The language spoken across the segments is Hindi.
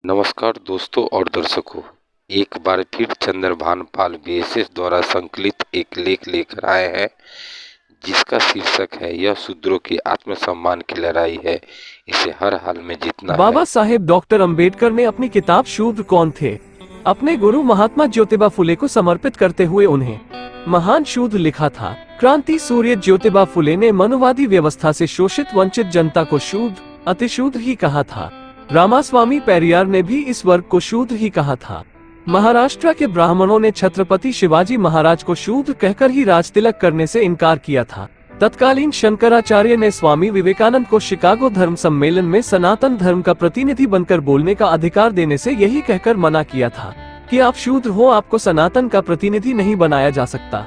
नमस्कार दोस्तों और दर्शकों, एक बार फिर चंद्रभान पाल बीएसएस द्वारा संकलित एक लेख लेकर आए हैं जिसका शीर्षक है यह शूद्रों के आत्मसम्मान की लड़ाई है, इसे हर हाल में जीतना है। बाबा साहेब डॉक्टर अंबेडकर ने अपनी किताब शूद्र कौन थे अपने गुरु महात्मा ज्योतिबा फुले को समर्पित करते हुए उन्हें महान शूद्र लिखा था। क्रांति सूर्य ज्योतिबा फुले ने मनुवादी व्यवस्था से शोषित वंचित जनता को शूद्र अतिशूद्र ही कहा था। रामास्वामी पेरियार ने भी इस वर्ग को शूद्र ही कहा था। महाराष्ट्र के ब्राह्मणों ने छत्रपति शिवाजी महाराज को शूद्र कहकर ही राजतिलक करने से इनकार किया था। तत्कालीन शंकराचार्य ने स्वामी विवेकानंद को शिकागो धर्म सम्मेलन में सनातन धर्म का प्रतिनिधि बनकर बोलने का अधिकार देने से यही कहकर मना किया था कि आप शूद्र हो, आपको सनातन का प्रतिनिधि नहीं बनाया जा सकता।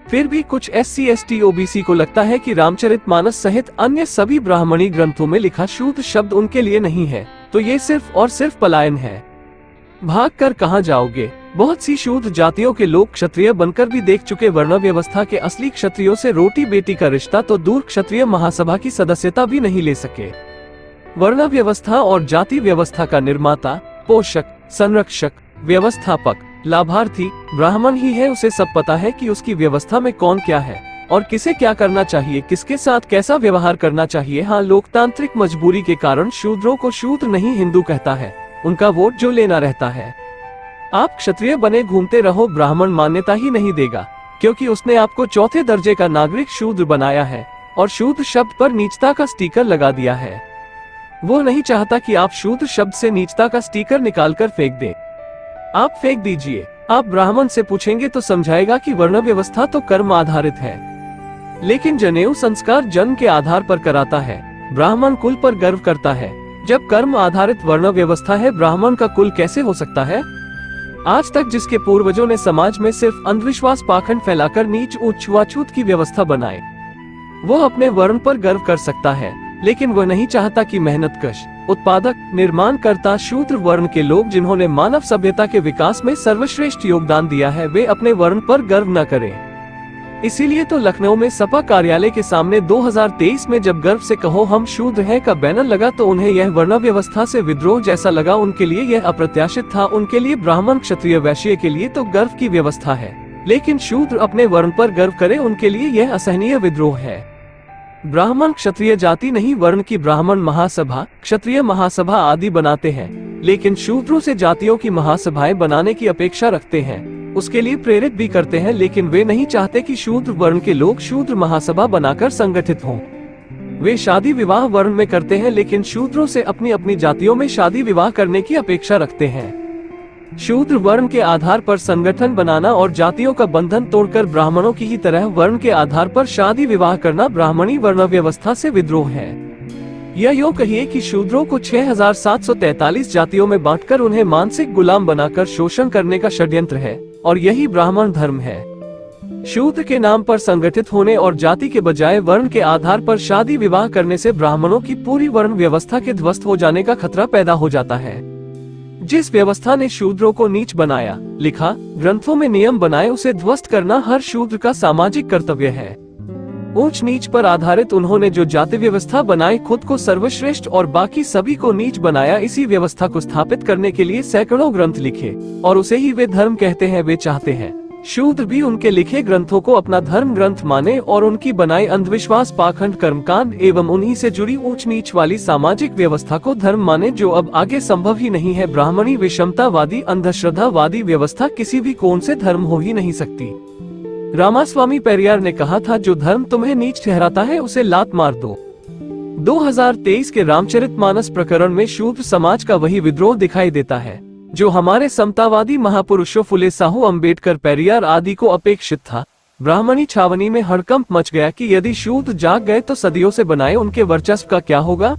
फिर भी कुछ SC ST OBC को लगता है कि रामचरितमानस सहित अन्य सभी ब्राह्मणी ग्रंथों में लिखा शूद्र शब्द उनके लिए नहीं है, तो ये सिर्फ और सिर्फ पलायन है। भाग कर कहाँ जाओगे? बहुत सी शूद्र जातियों के लोग क्षत्रिय बनकर भी देख चुके वर्ण व्यवस्था के असली क्षत्रियों से रोटी बेटी का रिश्ता तो दूर क्षत्रिय महासभा की सदस्यता भी नहीं ले सके। वर्ण व्यवस्था और जाति व्यवस्था का निर्माता, पोषक, संरक्षक, व्यवस्थापक, लाभार्थी ब्राह्मण ही है। उसे सब पता है कि उसकी व्यवस्था में कौन क्या है और किसे क्या करना चाहिए, किसके साथ कैसा व्यवहार करना चाहिए। हाँ, लोकतांत्रिक मजबूरी के कारण शूद्रों को शूद्र नहीं हिंदू कहता है, उनका वोट जो लेना रहता है। आप क्षत्रिय बने घूमते रहो, ब्राह्मण मान्यता ही नहीं देगा, क्योंकि उसने आपको चौथे दर्जे का नागरिक शूद्र बनाया है और शूद्र शब्द पर नीचता का स्टिकर लगा दिया है। वो नहीं चाहता कि आप शूद्र शब्द से नीचता का स्टिकर निकालकर फेंक दे। आप फेंक दीजिए। आप ब्राह्मण से पूछेंगे तो समझाएगा कि वर्ण व्यवस्था तो कर्म आधारित है, लेकिन जनेऊ संस्कार जन्म के आधार पर कराता है। ब्राह्मण कुल पर गर्व करता है। जब कर्म आधारित वर्ण व्यवस्था है, ब्राह्मण का कुल कैसे हो सकता है? आज तक जिसके पूर्वजों ने समाज में सिर्फ अंधविश्वास पाखंड फैलाकर नीच ऊंच छुआछूत की व्यवस्था बनाए, वो अपने वर्ण पर गर्व कर सकता है, लेकिन वह नहीं चाहता कि मेहनतकश, उत्पादक, निर्माणकर्ता शूद्र वर्ण के लोग जिन्होंने मानव सभ्यता के विकास में सर्वश्रेष्ठ योगदान दिया है, वे अपने वर्ण पर गर्व न करें। इसीलिए तो लखनऊ में सपा कार्यालय के सामने 2023 में जब गर्व से कहो हम शूद्र हैं का बैनर लगा तो उन्हें यह वर्ण व्यवस्था से विद्रोह जैसा लगा। उनके लिए यह अप्रत्याशित था। उनके लिए ब्राह्मण क्षत्रिय वैश्य के लिए तो गर्व की व्यवस्था है, लेकिन शूद्र अपने वर्ण पर गर्व करे, उनके लिए यह असहनीय विद्रोह है। ब्राह्मण क्षत्रिय जाति नहीं, वर्ण की ब्राह्मण महासभा, क्षत्रिय महासभा आदि बनाते हैं, लेकिन शूद्रों से जातियों की महासभाएं बनाने की अपेक्षा रखते हैं। उसके लिए प्रेरित भी करते हैं, लेकिन वे नहीं चाहते कि शूद्र वर्ण के लोग शूद्र महासभा बनाकर संगठित हों। वे शादी विवाह वर्ण में करते हैं, लेकिन शूद्रों से अपनी अपनी जातियों में शादी विवाह करने की अपेक्षा रखते हैं। शूद्र वर्ण के आधार पर संगठन बनाना और जातियों का बंधन तोड़कर ब्राह्मणों की ही तरह वर्ण के आधार पर शादी विवाह करना ब्राह्मणी वर्ण व्यवस्था से विद्रोह है। यह यूं कहिए कि शूद्रों को 6743 जातियों में बांटकर उन्हें मानसिक गुलाम बनाकर शोषण करने का षड्यंत्र है, और यही ब्राह्मण धर्म है। शूद्र के नाम पर संगठित होने और जाति के बजाय वर्ण के आधार पर शादी विवाह करने से ब्राह्मणों की पूरी वर्ण व्यवस्था के ध्वस्त हो जाने का खतरा पैदा हो जाता है। जिस व्यवस्था ने शूद्रों को नीच बनाया, लिखा, ग्रंथों में नियम बनाए, उसे ध्वस्त करना हर शूद्र का सामाजिक कर्तव्य है। ऊंच नीच पर आधारित उन्होंने जो जाति व्यवस्था बनाई, खुद को सर्वश्रेष्ठ और बाकी सभी को नीच बनाया। इसी व्यवस्था को स्थापित करने के लिए सैकड़ों ग्रंथ लिखे और उसे ही वे धर्म कहते हैं। वे चाहते हैं शूद्र भी उनके लिखे ग्रंथों को अपना धर्म ग्रंथ माने और उनकी बनाई अंधविश्वास, पाखंड, कर्मकांड एवं उन्हीं से जुड़ी ऊंच नीच वाली सामाजिक व्यवस्था को धर्म माने, जो अब आगे संभव ही नहीं है। ब्राह्मणी विषमतावादी अंधश्रद्धावादी व्यवस्था किसी भी कोण से धर्म हो ही नहीं सकती। रामास्वामी पेरियार ने कहा था, जो धर्म तुम्हें नीच ठहराता है उसे लात मार दो। 2023 के रामचरितमानस प्रकरण में शूद्र समाज का वही विद्रोह दिखाई देता है जो हमारे समतावादी महापुरुषों फुले, साहू, अंबेडकर, पेरियार आदि को अपेक्षित था। ब्राह्मणी छावनी में हड़कंप मच गया कि यदि शूद्र जाग गए तो सदियों से बनाए उनके वर्चस्व का क्या होगा।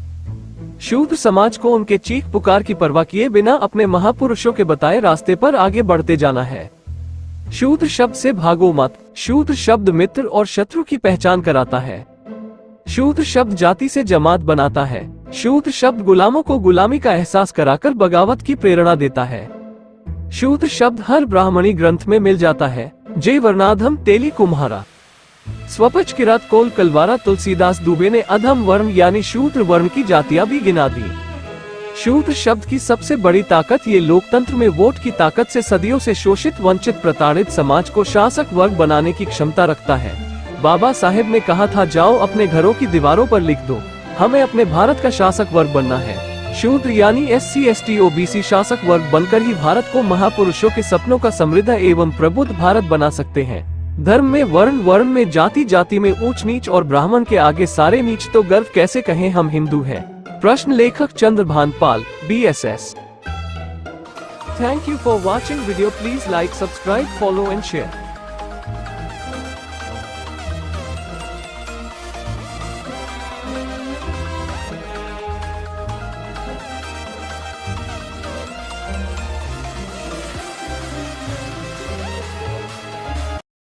शूद्र समाज को उनके चीख पुकार की परवाह किए बिना अपने महापुरुषों के बताए रास्ते पर आगे बढ़ते जाना है। शूद्र शब्द से भागो मत। शूद्र शब्द मित्र और शत्रु की पहचान कराता है। शूद्र शब्द जाति से जमात बनाता है। शूद्र शब्द गुलामों को गुलामी का एहसास कराकर बगावत की प्रेरणा देता है। शूद्र शब्द हर ब्राह्मणी ग्रंथ में मिल जाता है। जय वर्णाधम तेली कुम्हारा, स्वपच किरात कोल कलवारा, तुलसीदास दुबे ने अधम वर्ण यानी शूद्र वर्ण की जातियां भी गिना दी। शूद्र शब्द की सबसे बड़ी ताकत ये लोकतंत्र में वोट की ताकत से सदियों से शोषित, वंचित, प्रताड़ित समाज को शासक वर्ग बनाने की क्षमता रखता है। बाबा साहेब ने कहा था, जाओ अपने घरों की दीवारों पर लिख दो, हमें अपने भारत का शासक वर्ग बनना है। शूद्र यानी SC ST OBC शासक वर्ग बनकर ही भारत को महापुरुषों के सपनों का समृद्ध एवं प्रबुद्ध भारत बना सकते हैं। धर्म में वर्ण, वर्ण में जाति, जाति में ऊंच नीच और ब्राह्मण के आगे सारे नीच, तो गर्व कैसे कहें हम हिंदू हैं। प्रश्न लेखक चंद्रभान पाल, BSS। Thank you for watching video. Please like, subscribe, follow and share.